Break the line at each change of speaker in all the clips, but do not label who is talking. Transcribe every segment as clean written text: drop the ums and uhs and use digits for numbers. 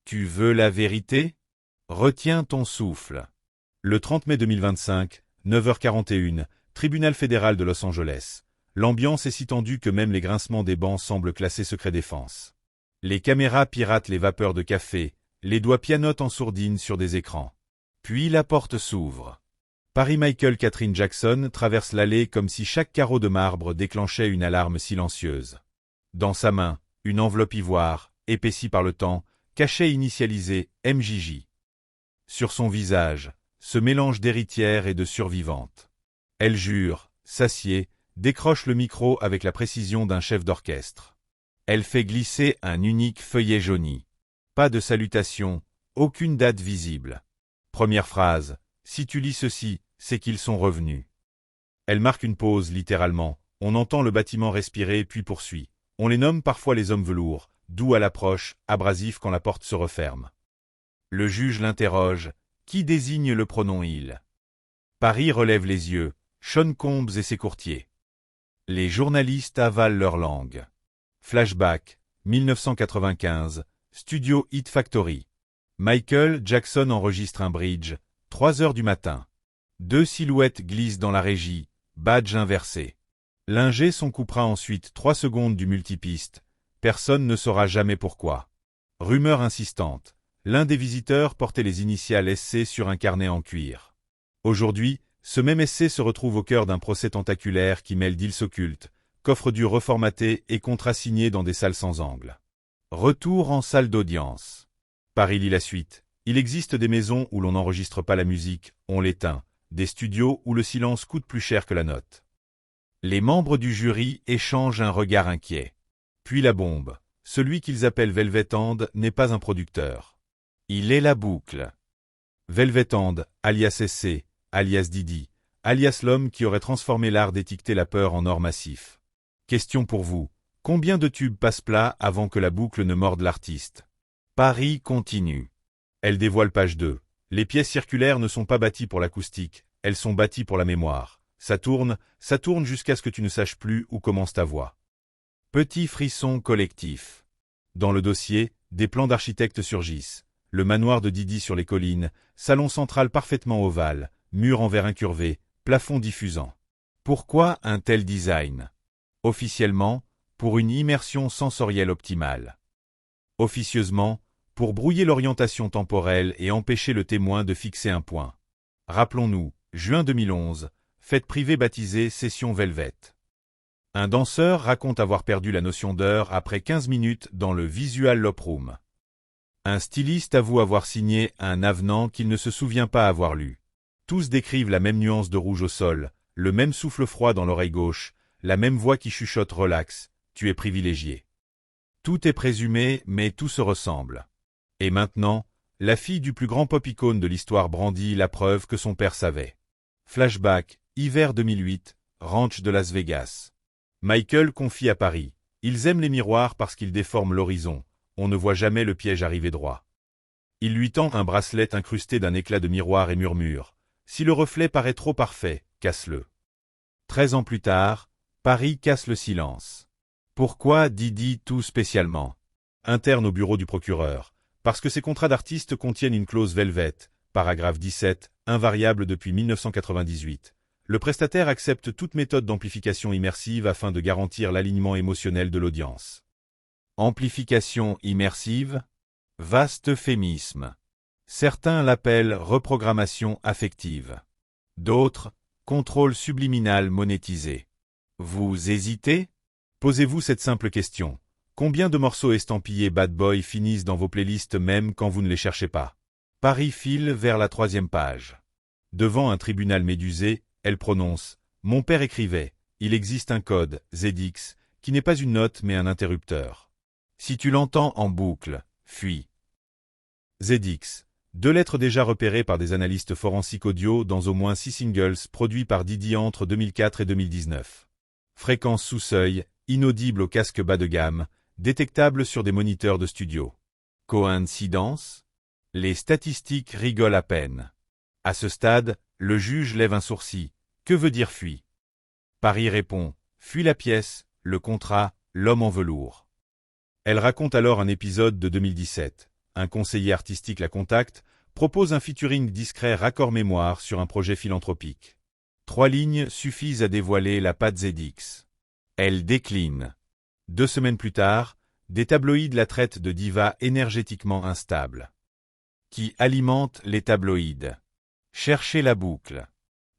Tu veux la vérité? Retiens ton souffle. Le 30 mai 2025, 9h41, Tribunal fédéral de Los Angeles. L'ambiance est si tendue que même les grincements des bancs semblent classés secret défense. Les caméras piratent les vapeurs de café, les doigts pianotent en sourdine sur des écrans. Puis la porte s'ouvre. Paris Michael Catherine Jackson traverse l'allée comme si chaque carreau de marbre déclenchait une alarme silencieuse. Dans sa main, une enveloppe ivoire, épaissie par le temps, cachet initialisé MJJ. Sur son visage, ce mélange d'héritière et de survivante. Elle jure, s'assied, décroche le micro avec la précision d'un chef d'orchestre. Elle fait glisser un unique feuillet jauni. Pas de salutation, aucune date visible. Première phrase, si tu lis ceci, c'est qu'ils sont revenus. Elle marque une pause littéralement, on entend le bâtiment respirer puis poursuit. On les nomme parfois les hommes velours, doux à l'approche, abrasifs quand la porte se referme. Le juge l'interroge, qui désigne le pronom il? Paris relève les yeux, Sean Combs et ses courtiers. Les journalistes avalent leur langue. Flashback, 1995, Studio Hit Factory. Michael Jackson enregistre un bridge, 3 heures du matin. 2 silhouettes glissent dans la régie, badge inversé. L'ingé s'en coupera ensuite 3 secondes du multipiste. Personne ne saura jamais pourquoi. Rumeur insistante. L'un des visiteurs portait les initiales SC sur un carnet en cuir. Aujourd'hui, ce même SC se retrouve au cœur d'un procès tentaculaire qui mêle deals occultes, coffres durs reformatés et contrats signés dans des salles sans angle. Retour en salle d'audience. Paris lit la suite. Il existe des maisons où l'on n'enregistre pas la musique, on l'éteint. Des studios où le silence coûte plus cher que la note. Les membres du jury échangent un regard inquiet. Puis la bombe. Celui qu'ils appellent Velvet Hand n'est pas un producteur. Il est la boucle. Velvet Hand, alias SC, alias Didi, alias l'homme qui aurait transformé l'art d'étiqueter la peur en or massif. Question pour vous. Combien de tubes passent plat avant que la boucle ne morde l'artiste? Paris continue. Elle dévoile page 2. Les pièces circulaires ne sont pas bâties pour l'acoustique, elles sont bâties pour la mémoire. Ça tourne jusqu'à ce que tu ne saches plus où commence ta voix. Petit frisson collectif. Dans le dossier, des plans d'architectes surgissent. Le manoir de Didi sur les collines, salon central parfaitement ovale, mur en verre incurvé, plafond diffusant. Pourquoi un tel design? Officiellement, pour une immersion sensorielle optimale. Officieusement, pour brouiller l'orientation temporelle et empêcher le témoin de fixer un point. Rappelons-nous, juin 2011, fête privée baptisée Session Velvet. Un danseur raconte avoir perdu la notion d'heure après 15 minutes dans le Visual Lop Room. Un styliste avoue avoir signé un avenant qu'il ne se souvient pas avoir lu. Tous décrivent la même nuance de rouge au sol, le même souffle froid dans l'oreille gauche, la même voix qui chuchote relax, tu es privilégié. Tout est présumé, mais tout se ressemble. Et maintenant, la fille du plus grand pop icône de l'histoire brandit la preuve que son père savait. Flashback, hiver 2008, ranch de Las Vegas. Michael confie à Paris. Ils aiment les miroirs parce qu'ils déforment l'horizon. On ne voit jamais le piège arriver droit. Il lui tend un bracelet incrusté d'un éclat de miroir et murmure. Si le reflet paraît trop parfait, casse-le. 13 ans plus tard, Paris casse le silence. Pourquoi Didi tout spécialement? Interne au bureau du procureur. Parce que ces contrats d'artistes contiennent une clause Velvet, paragraphe 17, invariable depuis 1998. Le prestataire accepte toute méthode d'amplification immersive afin de garantir l'alignement émotionnel de l'audience. Amplification immersive? Vaste euphémisme. Certains l'appellent reprogrammation affective. D'autres, contrôle subliminal monétisé. Vous hésitez? Posez-vous cette simple question. Combien de morceaux estampillés Bad Boy finissent dans vos playlists même quand vous ne les cherchez pas? Paris file vers la 3e page. Devant un tribunal médusé, elle prononce « Mon père écrivait, il existe un code, ZX, qui n'est pas une note mais un interrupteur. Si tu l'entends en boucle, fuis. » ZX, 2 lettres déjà repérées par des analystes forensiques audio dans au moins 6 singles produits par Didi entre 2004 et 2019. Fréquence sous seuil, inaudible au casque bas de gamme, détectable sur des moniteurs de studio. Coïncidence? Les statistiques rigolent à peine. À ce stade, le juge lève un sourcil. Que veut dire fuit? Paris répond, fuit la pièce, le contrat, l'homme en velours. Elle raconte alors un épisode de 2017. un conseiller artistique la contacte, propose un featuring discret raccord mémoire sur un projet philanthropique. 3 lignes suffisent à dévoiler la patte ZX. Elle décline. 2 semaines plus tard, des tabloïds la traitent de diva énergétiquement instable. Qui alimente les tabloïds. Cherchez la boucle.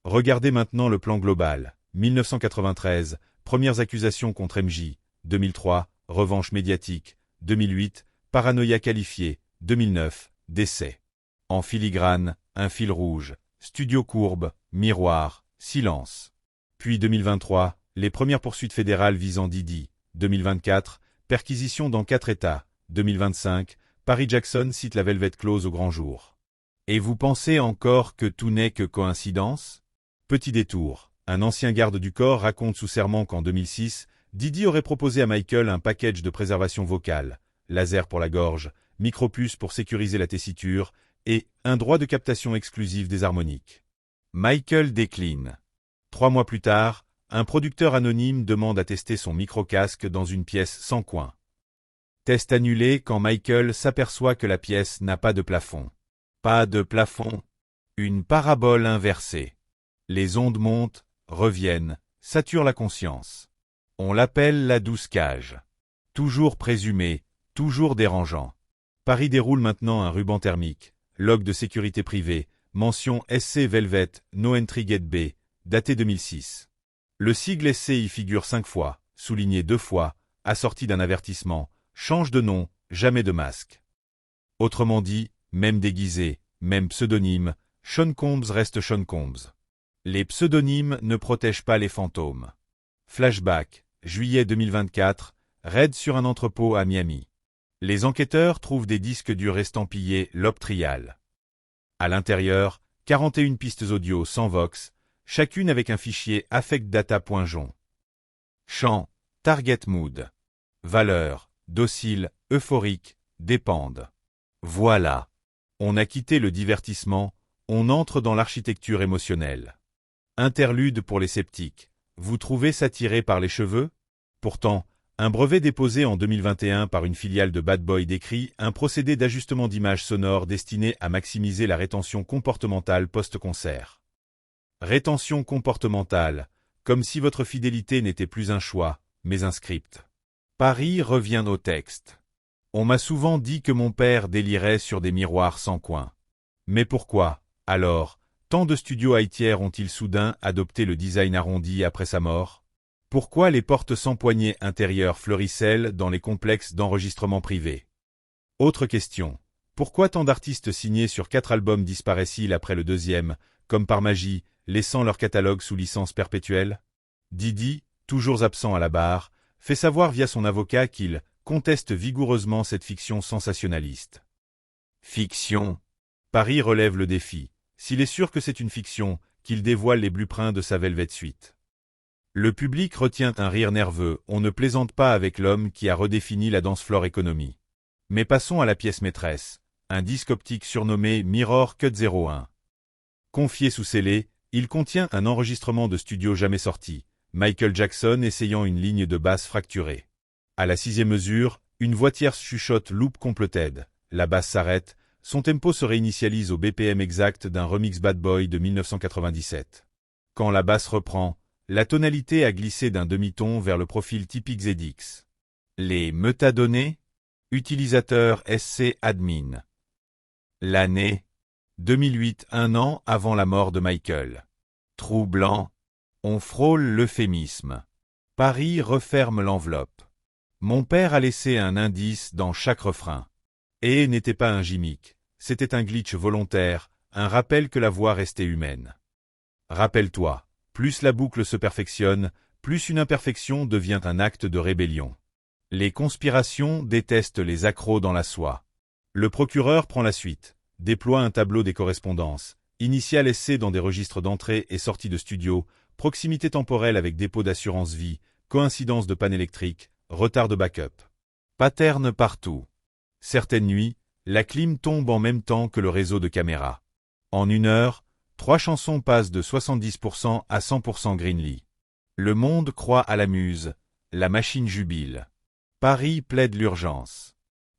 Regardez maintenant le plan global. 1993, premières accusations contre MJ. 2003, revanche médiatique. 2008, paranoïa qualifiée. 2009, décès. En filigrane, un fil rouge. Studio courbe, miroir, silence. Puis 2023, les premières poursuites fédérales visant Didi. 2024, perquisition dans 4 États. 2025, Paris-Jackson cite la Velvet Clause au grand jour. Et vous pensez encore que tout n'est que coïncidence? Petit détour. Un ancien garde du corps raconte sous serment qu'en 2006, Didi aurait proposé à Michael un package de préservation vocale, laser pour la gorge, micropuce pour sécuriser la tessiture et un droit de captation exclusif des harmoniques. Michael décline. 3 mois plus tard, un producteur anonyme demande à tester son micro-casque dans une pièce sans coin. Test annulé quand Michael s'aperçoit que la pièce n'a pas de plafond. Pas de plafond. Une parabole inversée. Les ondes montent, reviennent, saturent la conscience. On l'appelle la douce cage. Toujours présumé, toujours dérangeant. Paris déroule maintenant un ruban thermique, log de sécurité privée, mention SC Velvet, No Entry Gate B, daté 2006. Le sigle SC y figure 5 fois, souligné 2 fois, assorti d'un avertissement, change de nom, jamais de masque. Autrement dit, même déguisé, même pseudonyme, Sean Combs reste Sean Combs. Les pseudonymes ne protègent pas les fantômes. Flashback, juillet 2024, raid sur un entrepôt à Miami. Les enquêteurs trouvent des disques durs estampillés Lobe Trial. À l'intérieur, 41 pistes audio sans vox, chacune avec un fichier affectdata.jon. Chant, target mood. Valeur, docile, euphorique, dépendent. Voilà. On a quitté le divertissement, on entre dans l'architecture émotionnelle. Interlude pour les sceptiques. Vous trouvez ça tiré par les cheveux? Pourtant, un brevet déposé en 2021 par une filiale de Bad Boy décrit un procédé d'ajustement d'image sonore destiné à maximiser la rétention comportementale post-concert. Rétention comportementale, comme si votre fidélité n'était plus un choix, mais un script. Paris revient au texte. On m'a souvent dit que mon père délirait sur des miroirs sans coin. Mais pourquoi, alors, tant de studios haïtières ont-ils soudain adopté le design arrondi après sa mort? Pourquoi les portes sans poignée intérieures fleurissaient dans les complexes d'enregistrement privés? Autre question. Pourquoi tant d'artistes signés sur 4 albums disparaissent-ils après le 2e, comme par magie, laissant leur catalogue sous licence perpétuelle? Didi, toujours absent à la barre, fait savoir via son avocat qu'il conteste vigoureusement cette fiction sensationnaliste. Fiction. Paris relève le défi. S'il est sûr que c'est une fiction, qu'il dévoile les blueprints de sa Velvet Suite. Le public retient un rire nerveux, on ne plaisante pas avec l'homme qui a redéfini la dance-floor économie. Mais passons à la pièce maîtresse, un disque optique surnommé Mirror Cut 01. Confié sous scellé, il contient un enregistrement de studio jamais sorti, Michael Jackson essayant une ligne de basse fracturée. À la 6e mesure, une voix tierce chuchote Loop Completed, la basse s'arrête, son tempo se réinitialise au BPM exact d'un remix Bad Boy de 1997. Quand la basse reprend, la tonalité a glissé d'un demi-ton vers le profil typique ZX. Les métadonnées, utilisateur SC admin. L'année 2008, 1 an avant la mort de Michael. Troublant. On frôle l'euphémisme. Paris referme l'enveloppe. Mon père a laissé un indice dans chaque refrain. Et n'était pas un gimmick, c'était un glitch volontaire, un rappel que la voix restait humaine. Rappelle-toi. Plus la boucle se perfectionne, plus une imperfection devient un acte de rébellion. Les conspirations détestent les accros dans la soie. Le procureur prend la suite, déploie un tableau des correspondances, initial essai dans des registres d'entrée et sortie de studio, proximité temporelle avec dépôt d'assurance vie, coïncidence de panne électrique, retard de backup. Pattern partout. Certaines nuits, la clim tombe en même temps que le réseau de caméras. En 1 heure, 3 chansons passent de 70% à 100% Greenlee. Le monde croit à la muse, la machine jubile. Paris plaide l'urgence.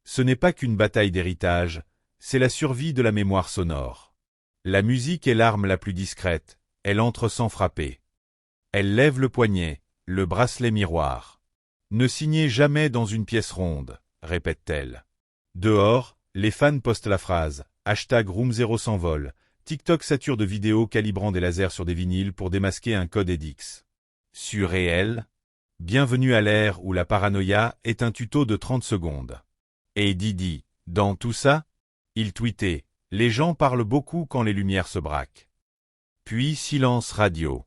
Ce n'est pas qu'une bataille d'héritage, c'est la survie de la mémoire sonore. La musique est l'arme la plus discrète, elle entre sans frapper. Elle lève le poignet, le bracelet miroir. Ne signez jamais dans une pièce ronde, répète-t-elle. Dehors, les fans postent la phrase #Room0 s'envole. TikTok sature de vidéos calibrant des lasers sur des vinyles pour démasquer un code EDX. Surréel? Bienvenue à l'ère où la paranoïa est un tuto de 30 secondes. Et Didi, dans tout ça? Il tweetait « Les gens parlent beaucoup quand les lumières se braquent. » Puis silence radio.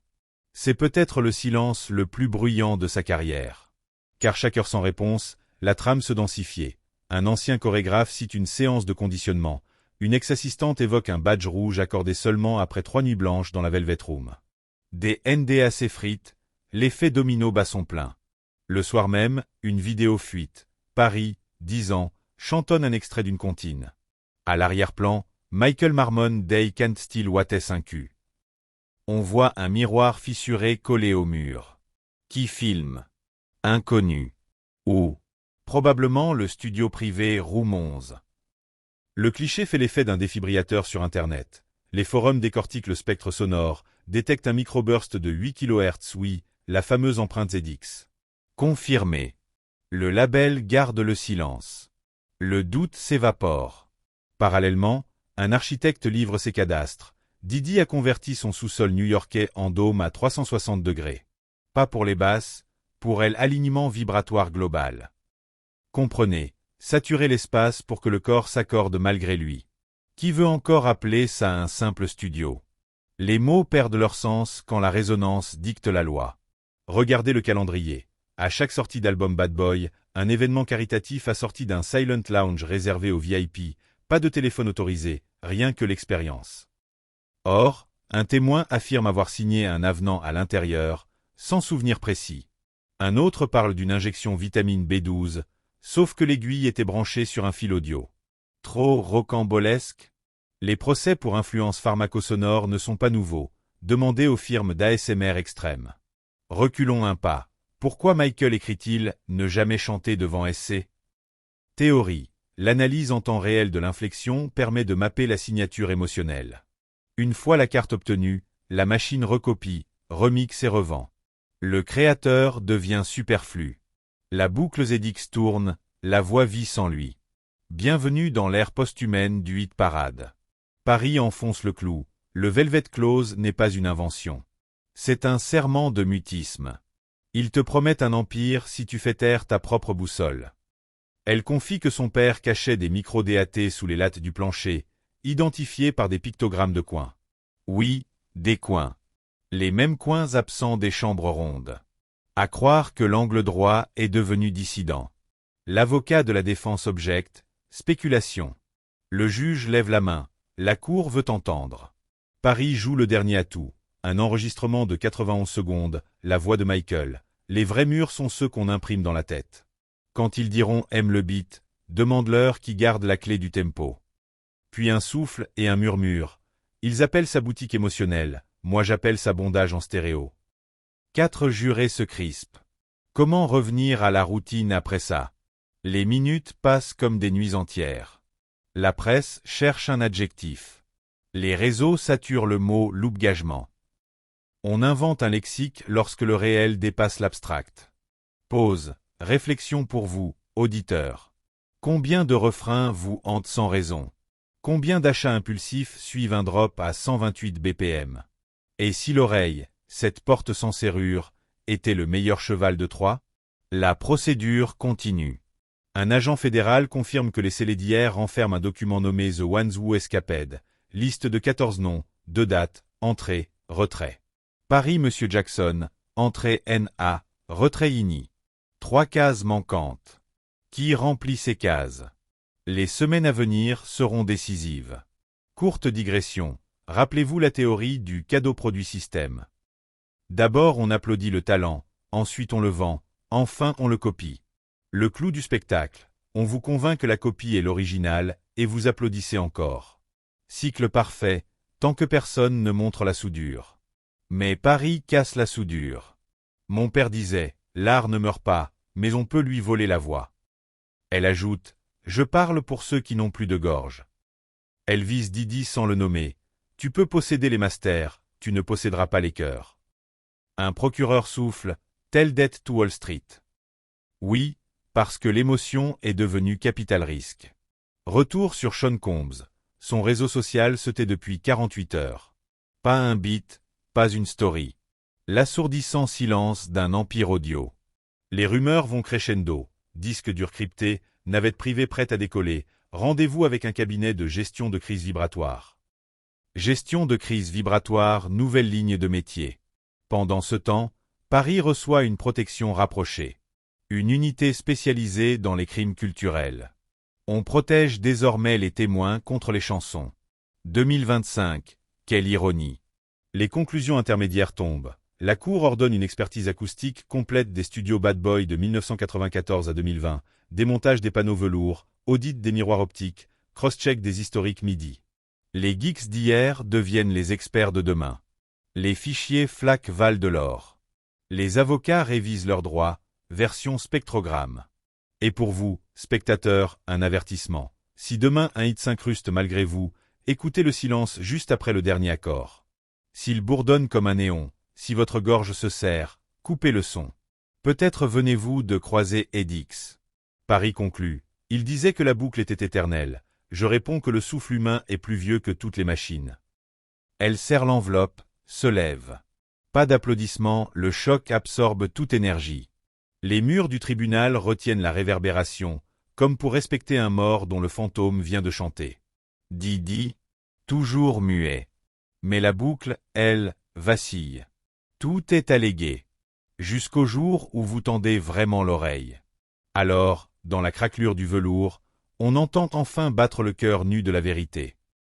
C'est peut-être le silence le plus bruyant de sa carrière. Car chaque heure sans réponse, la trame se densifiait. Un ancien chorégraphe cite une séance de conditionnement. Une ex-assistante évoque un badge rouge accordé seulement après 3 nuits blanches dans la Velvet Room. Des NDA s'effritent, l'effet domino bat son plein. Le soir même, une vidéo fuite. Paris, 10 ans, chantonne un extrait d'une comptine. À l'arrière-plan, Michael Marmon They Can't Steal What S1Q. On voit un miroir fissuré collé au mur. Qui filme? Inconnu. Où? Probablement le studio privé Room 11. Le cliché fait l'effet d'un défibrillateur sur Internet. Les forums décortiquent le spectre sonore, détectent un microburst de 8 kHz, oui, la fameuse empreinte ZX. Confirmé. Le label garde le silence. Le doute s'évapore. Parallèlement, un architecte livre ses cadastres. Didi a converti son sous-sol new-yorkais en dôme à 360 degrés. Pas pour les basses, pour elle alignement vibratoire global. Comprenez, saturer l'espace pour que le corps s'accorde malgré lui. Qui veut encore appeler ça un simple studio? Les mots perdent leur sens quand la résonance dicte la loi. Regardez le calendrier. À chaque sortie d'album Bad Boy, un événement caritatif assorti d'un silent lounge réservé aux VIP, pas de téléphone autorisé, rien que l'expérience. Or, un témoin affirme avoir signé un avenant à l'intérieur, sans souvenir précis. Un autre parle d'une injection vitamine B12, sauf que l'aiguille était branchée sur un fil audio. Trop rocambolesque? Les procès pour influence pharmacosonore ne sont pas nouveaux, demandez aux firmes d'ASMR extrême. Reculons un pas. Pourquoi Michael écrit-il « Ne jamais chanter devant SC » ? Théorie. L'analyse en temps réel de l'inflexion permet de mapper la signature émotionnelle. Une fois la carte obtenue, la machine recopie, remixe et revend. Le créateur devient superflu. La boucle ZX tourne, la voix vit sans lui. Bienvenue dans l'ère post-humaine du hit parade. Paris enfonce le clou, le Velvet Close n'est pas une invention. C'est un serment de mutisme. Ils te promettent un empire si tu fais taire ta propre boussole. Elle confie que son père cachait des micros DAT sous les lattes du plancher, identifiés par des pictogrammes de coins. Oui, des coins. Les mêmes coins absents des chambres rondes. À croire que l'angle droit est devenu dissident. L'avocat de la défense objecte, spéculation. Le juge lève la main, la cour veut entendre. Paris joue le dernier atout. Un enregistrement de 91 secondes, la voix de Michael. Les vrais murs sont ceux qu'on imprime dans la tête. Quand ils diront « aime le beat », demande-leur qui garde la clé du tempo. Puis un souffle et un murmure. Ils appellent sa boutique émotionnelle, moi j'appelle sa bondage en stéréo. 4 jurés se crispent. Comment revenir à la routine après ça? Les minutes passent comme des nuits entières. La presse cherche un adjectif. Les réseaux saturent le mot loup-gagement. On invente un lexique lorsque le réel dépasse l'abstract. Pause, réflexion pour vous, auditeurs. Combien de refrains vous hantent sans raison? Combien d'achats impulsifs suivent un drop à 128 BPM? Et si l'oreille, cette porte sans serrure, était le meilleur cheval de Troie? La procédure continue. Un agent fédéral confirme que les scellés d'hier renferment un document nommé The Ones Who Escaped, liste de 14 noms, 2 dates, entrée, retrait. Paris Monsieur Jackson, entrée NA, retrait INI. 3 cases manquantes. Qui remplit ces cases? Les semaines à venir seront décisives. Courte digression. Rappelez-vous la théorie du cadeau-produit système. D'abord on applaudit le talent, ensuite on le vend, enfin on le copie. Le clou du spectacle, on vous convainc que la copie est l'original et vous applaudissez encore. Cycle parfait, tant que personne ne montre la soudure. Mais Paris casse la soudure. Mon père disait, l'art ne meurt pas, mais on peut lui voler la voix. Elle ajoute, Je parle pour ceux qui n'ont plus de gorge. Elle vise Didi sans le nommer. Tu peux posséder les masters, tu ne posséderas pas les cœurs. Un procureur souffle, Tell Debt to Wall Street. Oui, parce que l'émotion est devenue capital risque. Retour sur Sean Combs. Son réseau social se tait depuis 48 heures. Pas un beat, pas une story. L'assourdissant silence d'un empire audio. Les rumeurs vont crescendo. Disque dur crypté, navette privée prête à décoller, rendez-vous avec un cabinet de gestion de crise vibratoire. Gestion de crise vibratoire, nouvelle ligne de métier. Pendant ce temps, Paris reçoit une protection rapprochée. Une unité spécialisée dans les crimes culturels. On protège désormais les témoins contre les chansons. 2025, quelle ironie. Les conclusions intermédiaires tombent. La Cour ordonne une expertise acoustique complète des studios Bad Boy de 1994 à 2020, démontage des panneaux velours, audit des miroirs optiques, cross-check des historiques MIDI. Les geeks d'hier deviennent les experts de demain. Les fichiers FLAC valent de l'or. Les avocats révisent leurs droits, version spectrogramme. Et pour vous, spectateurs, un avertissement. Si demain un hit s'incruste malgré vous, écoutez le silence juste après le dernier accord. S'il bourdonne comme un néon, si votre gorge se serre, coupez le son. Peut-être venez-vous de croiser Edix. Paris conclut. Il disait que la boucle était éternelle. Je réponds que le souffle humain est plus vieux que toutes les machines. Elle serre l'enveloppe, se lève. Pas d'applaudissements, le choc absorbe toute énergie. Les murs du tribunal retiennent la réverbération, comme pour respecter un mort dont le fantôme vient de chanter. Didi, toujours muet. Mais la boucle, elle, vacille. Tout est allégué. Jusqu'au jour où vous tendez vraiment l'oreille. Alors, dans la craquelure du velours, on entend enfin battre le cœur nu de la vérité.